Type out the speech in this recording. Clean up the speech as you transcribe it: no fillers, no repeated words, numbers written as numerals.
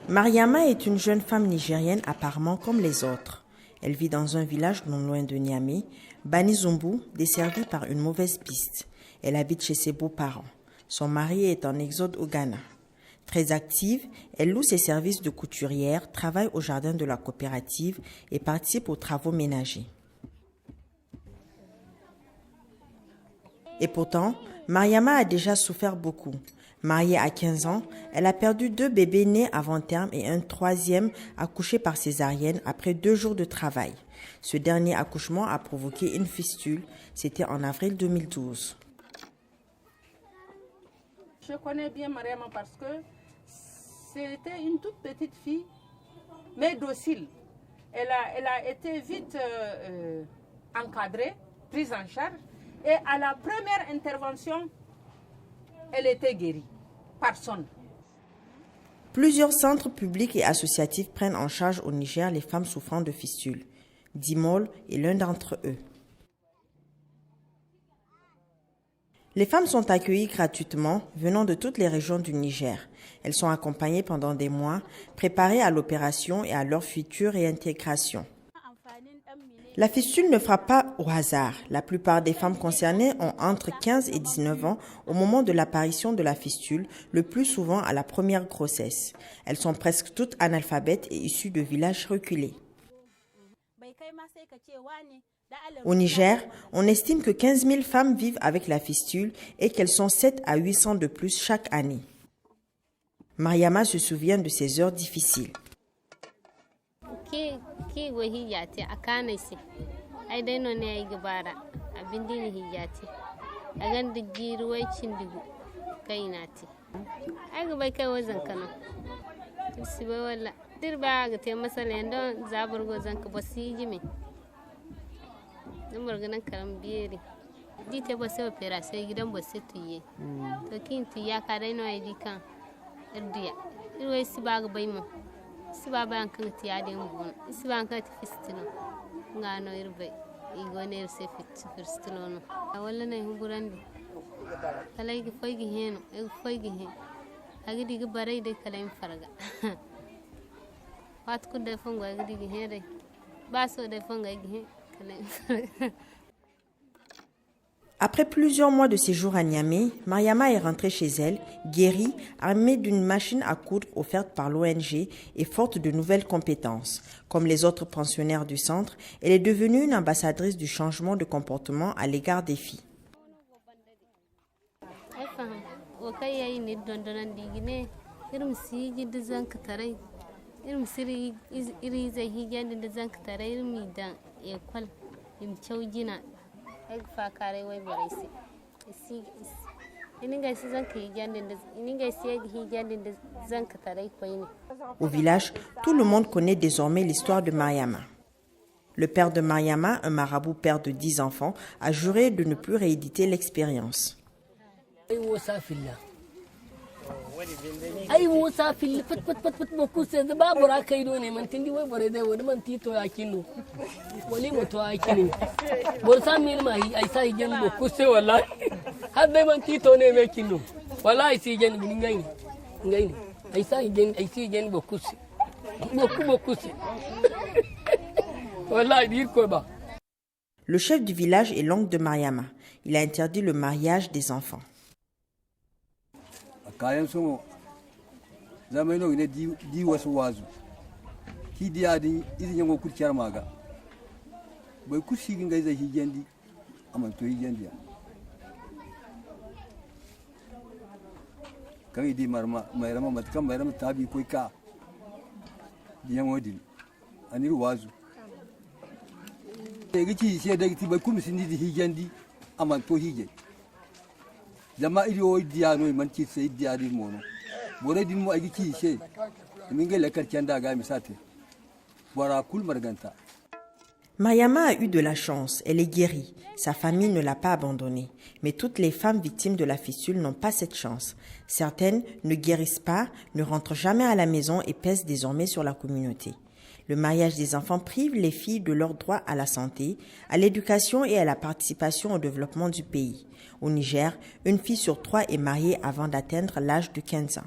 Mariama est une jeune femme nigérienne apparemment comme les autres. Elle vit dans un village non loin de Niamey, Banizumbu, desservi par une mauvaise piste. Elle habite chez ses beaux-parents. Son mari est en exode au Ghana. Très active, elle loue ses services de couturière, travaille au jardin de la coopérative et participe aux travaux ménagers. Et pourtant, Mariama a déjà souffert beaucoup. Mariée à 15 ans, elle a perdu 2 bébés nés avant terme et un troisième accouché par césarienne après 2 jours de travail. Ce dernier accouchement a provoqué une fistule. C'était en avril 2012. Je connais bien Mariama parce que c'était une toute petite fille, mais docile. Elle a été vite encadrée, prise en charge. Et à la première intervention, elle était guérie par sonde. Plusieurs centres publics et associatifs prennent en charge au Niger les femmes souffrant de fistules. Dimol est l'un d'entre eux. Les femmes sont accueillies gratuitement venant de toutes les régions du Niger. Elles sont accompagnées pendant des mois, préparées à l'opération et à leur future réintégration. La fistule ne frappe pas au hasard. La plupart des femmes concernées ont entre 15 et 19 ans au moment de l'apparition de la fistule, le plus souvent à la première grossesse. Elles sont presque toutes analphabètes et issues de villages reculés. Au Niger, on estime que 15 000 femmes vivent avec la fistule et qu'elles sont 7 à 800 de plus chaque année. Mariama se souvient de ces heures difficiles. Kigo hijati akana si ai dai no ne ai gabara abin dini hijati agan da giruwai cindigu kainati ai ga bai kai wazan kana sibai walla dirba ga te masala don zabar go zanka basi jime numar ganan karam biyeri dite ba sai opera sai gidan ba sai tuye to kin tuya ka dai no ai dikan irdiya irwai siba ga bai mu siba ban kan ti ade ngun siba kan ti fistino ngano irbe igone se fistino no wala ne humburandi kalay gi foygi heno e foygi hen agidi gi baray de kalay farga wat ku de fongo agidi gi hen baso de fongo gi hen kalay. Après plusieurs mois de séjour à Niamey, Mariama est rentrée chez elle, guérie, armée d'une machine à coudre offerte par l'ONG et forte de nouvelles compétences. Comme les autres pensionnaires du centre, elle est devenue une ambassadrice du changement de comportement à l'égard des filles. Au village, tout le monde connaît désormais l'histoire de Mariama. Le père de Mariama, un marabout père de 10 enfants, a juré de ne plus rééditer l'expérience. Ai musa fil pat boku se da babura kai do ne man tindi wai bare dai wani man tito ya kinu wali moto ya kinu bor sa mil mai ai sai jan boku se wallahi har dai man tito ne me kinu wallahi si jan ngai ai sai jan boku se wallahi dir ko ba. Le chef du village est l'oncle de Mariama. Il a interdit le mariage des enfants. Kayan sun zama ino ne di wasu wazu ki dia di izin yango kurciyar maga bai kusi ginga zai higendi amma to higendi kai di marma mai rama matkan mai rama tabi koi ka di yango di anir wazu e gici sai da ti bai kumsi ni di higendi amma to higendi zama iri o diya no man ci sai diya di mono bore din mo agi ci she min ga lekar kenda ga misate bora kul marganta. Mariama a eu de la chance, elle est guérie. Sa famille ne l'a pas abandonnée. Mais toutes les femmes victimes de la fistule n'ont pas cette chance. Certaines ne guérissent pas, ne rentrent jamais à la maison et pèsent désormais sur la communauté. Le mariage des enfants prive les filles de leur droit à la santé, à l'éducation et à la participation au développement du pays. Au Niger, une fille sur 3 est mariée avant d'atteindre l'âge de 15 ans.